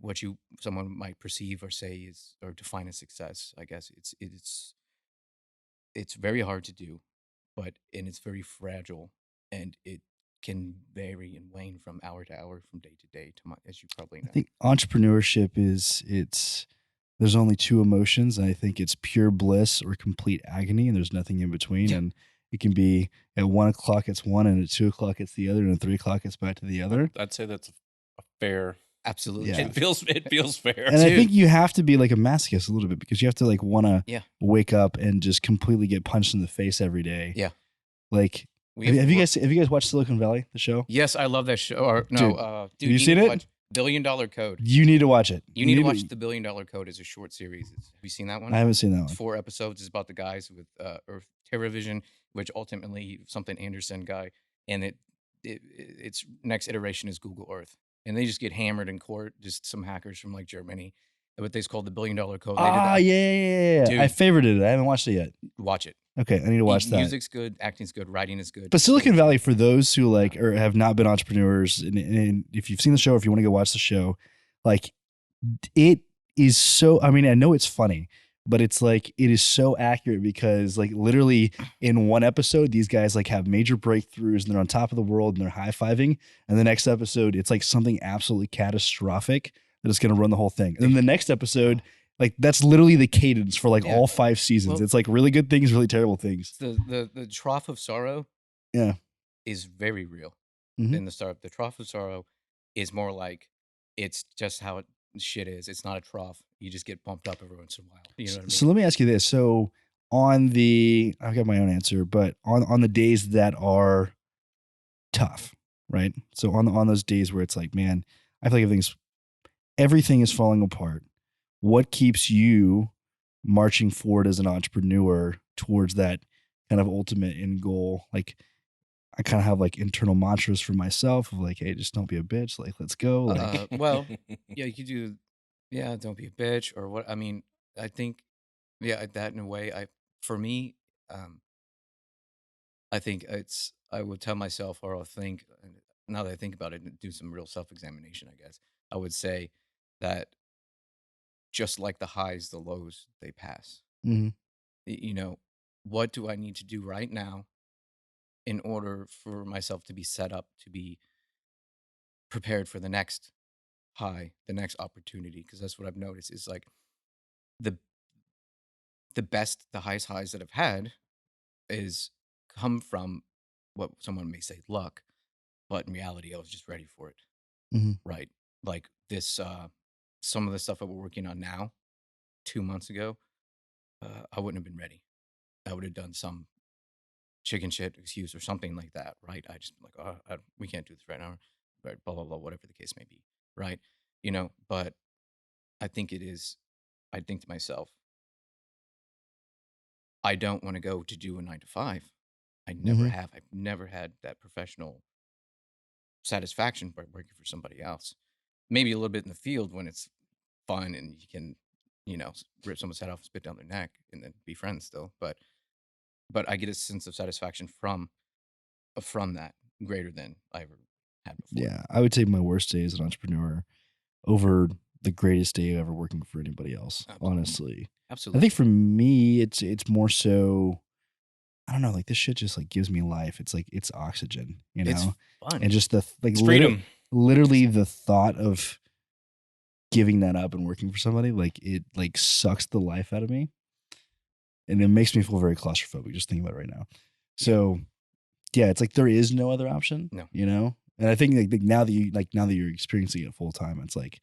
what someone might perceive or say is, or define as success. I guess it's very hard to do, and it's very fragile, and it can vary and wane from hour to hour, from day to day, as you probably know. I think entrepreneurship there's only two emotions, and I think it's pure bliss or complete agony, and there's nothing in between. Yeah. And it can be at 1 o'clock it's one, and at 2 o'clock it's the other, and at 3 o'clock it's back to the other. I'd say that's a fair. Absolutely. Yeah. It feels fair. And I think you have to be like a masochist a little bit, because you have to like want to Yeah. wake up and just completely get punched in the face every day. Yeah. Like, have you guys watched Silicon Valley, the show? Yes, I love that show. Or no, Dude, have you seen it? Watch $1 Billion Code. You need to watch it. You need to watch The $1 Billion Code. It's a short series. Have you seen that one? I haven't seen that one. It's 4 episodes. It's about the guys with Earth TerraVision, which ultimately something Anderson guy, and its next iteration is Google Earth, and they just get hammered in court. Just some hackers from like Germany, what they call the $1 Billion Code. Yeah. Dude, I favorited it. I haven't watched it yet. Watch it. Okay, I need to watch that. Music's good, acting's good, writing is good. But Silicon Valley, for those who like or have not been entrepreneurs, and if you've seen the show, or if you want to go watch the show, like it is so. I mean, I know it's funny, but it's like it is so accurate, because like literally in one episode, these guys like have major breakthroughs and they're on top of the world and they're high-fiving, and the next episode it's like something absolutely catastrophic that is going to run the whole thing. And then the next episode, like that's literally the cadence for like all 5 seasons. Well, it's like really good things, really terrible things. The trough of sorrow, is very real. Mm-hmm. In the start, the trough of sorrow is more like it's just how shit is. It's not a trough. You just get pumped up every once in a while. You know what I mean? So let me ask you this. So I've got my own answer, but on the days that are tough, right? So on those days where it's like, man, I feel like everything is falling apart. What keeps you marching forward as an entrepreneur towards that kind of ultimate end goal? Like, I kind of have like internal mantras for myself of like, hey, just don't be a bitch. Like, let's go. Like, well, yeah, you could do, don't be a bitch, or what. I mean, I think, that in a way, for me, I think I would tell myself, or I'll think, now that I think about it and do some real self-examination, I guess, I would say that just like the highs, the lows, they pass. mm-hmm. You know, what do I need to do right now in order for myself to be set up to be prepared for the next high, the next opportunity? Because that's what I've noticed is like the highest highs that I've had is come from what someone may say luck, but in reality, I was just ready for it. Mm-hmm. Right. Like this, some of the stuff that we're working on now, 2 months ago, I wouldn't have been ready. I would have done some chicken shit excuse or something like that, right? I just like, we can't do this right now, right? Blah, blah, blah, whatever the case may be, right? You know, but I think I think to myself, I don't want to go to do a 9 to 5. I never have. I've never had that professional satisfaction by working for somebody else. Maybe a little bit in the field when it's fun and you can, rip someone's head off, spit down their neck, and then be friends still. But I get a sense of satisfaction from that greater than I ever had before. Yeah, I would take my worst day as an entrepreneur over the greatest day ever working for anybody else. Absolutely. Honestly, absolutely. I think for me, it's more so. I don't know, like this shit just like gives me life. It's like it's oxygen, It's fun. and just the like it's freedom. Literally, the thought of giving that up and working for somebody, like it like sucks the life out of me, and it makes me feel very claustrophobic just thinking about it right now. So, yeah, it's like there is no other option. No. And I think like now that you're experiencing it full time, it's like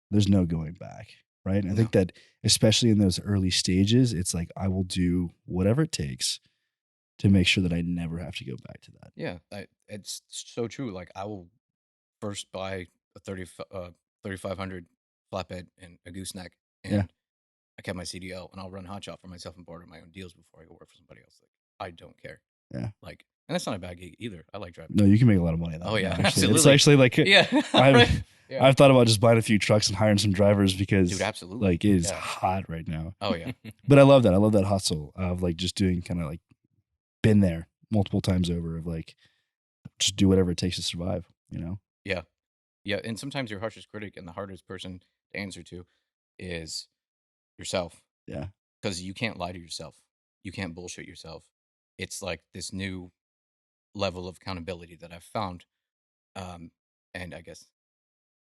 there's no going back, right? And I think that especially in those early stages, it's like I will do whatever it takes to make sure that I never have to go back to that. Yeah, it's so true. Like I will first buy a 3500 flatbed and a gooseneck, and I kept my CDL, and I'll run hotshot for myself and barter my own deals before I go work for somebody else. Like I don't care. Yeah, like, and that's not a bad gig either. I like driving. No, you can make a lot of money. Oh yeah, actually. absolutely. It's actually like I've thought about just buying a few trucks and hiring some drivers because, dude, absolutely, like it is hot right now. Oh yeah, but I love that. I love that hustle of like just doing kind of like been there multiple times over of like just do whatever it takes to survive. Yeah, and sometimes your harshest critic and the hardest person to answer to is yourself. Yeah, because you can't lie to yourself. You can't bullshit yourself. It's like this new level of accountability that I've found. And I guess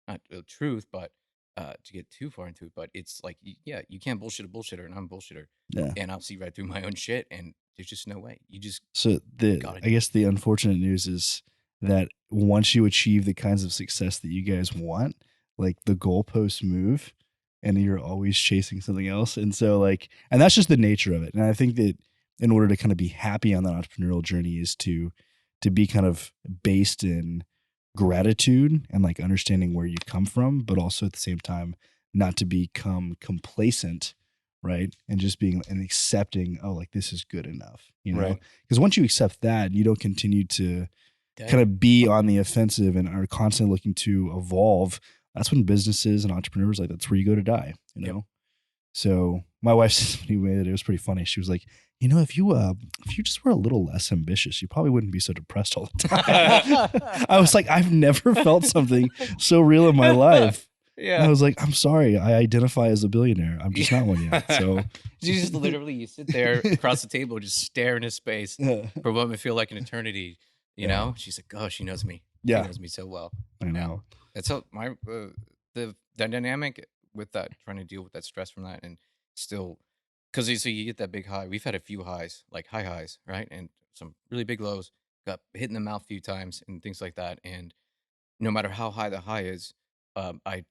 not the truth, but to get too far into it, but it's like, you can't bullshit a bullshitter, and I'm a bullshitter, Yeah. and I'll see right through my own shit, and there's just no way. You just So I guess the unfortunate news is that once you achieve the kinds of success that you guys want, like the goalposts move and you're always chasing something else. And so and that's just the nature of it. And I think that in order to kind of be happy on that entrepreneurial journey is to be kind of based in gratitude and like understanding where you come from, but also at the same time, not to become complacent, right? And just being and accepting, oh, like this is good enough, you know? Because once you accept that, you don't continue to kind of be on the offensive and are constantly looking to evolve. That's when businesses and entrepreneurs, like that's where you go to die, you know? So my wife said to me, it was pretty funny. She was like, you know, if you just were a little less ambitious, you probably wouldn't be so depressed all the time. I was like, I've never felt something so real in my life. And I was like, I'm sorry, I identify as a billionaire. I'm just not one yet. So you just literally, you sit there across the table, just stare into space for what would feel like an eternity. You know, she's like, oh, she knows me. Yeah. She knows me so well. I know. That's how the dynamic with that, trying to deal with that stress from that, and still, because you get that big high. We've had a few highs, like high highs, right? And some really big lows, got hit in the mouth a few times and things like that. And no matter how high the high is, I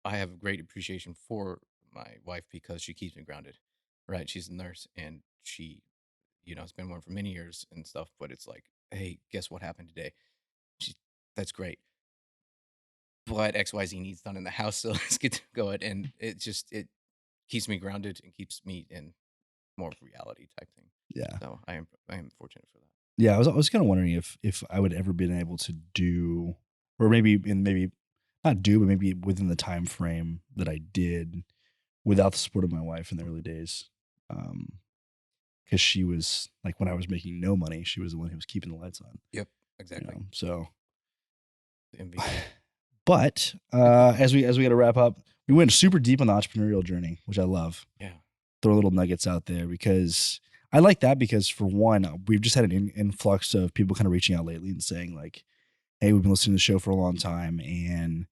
have great appreciation for my wife because she keeps me grounded, right? She's a nurse and she, has been one for many years and stuff, but it's like, hey, guess what happened today? That's great. But XYZ needs done in the house, so let's get to go it. And it keeps me grounded and keeps me in more of reality type thing. Yeah. So I am fortunate for that. Yeah, I was kind of wondering if I would ever been able to do, or maybe not do, but maybe within the time frame that I did without the support of my wife in the early days. Because she was like, when I was making no money, she was the one who was keeping the lights on. Yep, exactly. So, MVP. but as we got to wrap up, we went super deep on the entrepreneurial journey, which I love. Yeah. Throw little nuggets out there because I like that because for one, we've just had an influx of people kind of reaching out lately and saying like, hey, we've been listening to the show for a long time and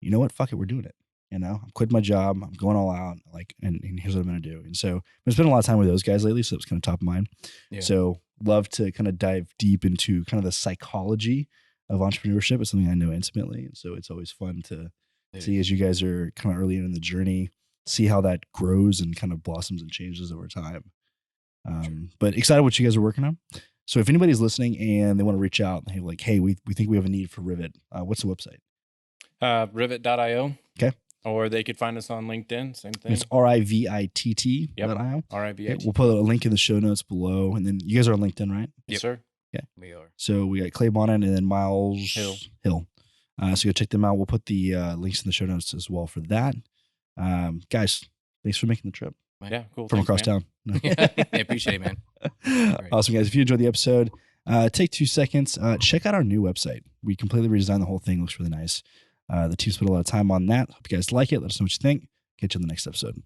you know what? Fuck it. We're doing it. I'm quitting my job. I'm going all out. And here's what I'm going to do. And so I've been spending a lot of time with those guys lately. So it was kind of top of mind. Yeah. So love to kind of dive deep into kind of the psychology of entrepreneurship. It's something I know intimately. And so it's always fun to see as you guys are kind of early in the journey, see how that grows and kind of blossoms and changes over time. But excited what you guys are working on. So if anybody's listening and they want to reach out and like, hey, we think we have a need for Rivet. What's the website? Rivitt.io. Okay. Or they could find us on LinkedIn. Same thing. It's RIVITT.io. Yep. RIVITT. Okay, we'll put a link in the show notes below. And then you guys are on LinkedIn, right? Yes, sir. Okay. We are. So we got Clay Bonnet and then Miles Hill. So go check them out. We'll put the links in the show notes as well for that. Guys, thanks for making the trip. Yeah, cool. From across town. I appreciate it, man. Awesome, guys. If you enjoyed the episode, take 2 seconds. Check out our new website. We completely redesigned the whole thing. Looks really nice. The team spent a lot of time on that. Hope you guys like it. Let us know what you think. Catch you in the next episode.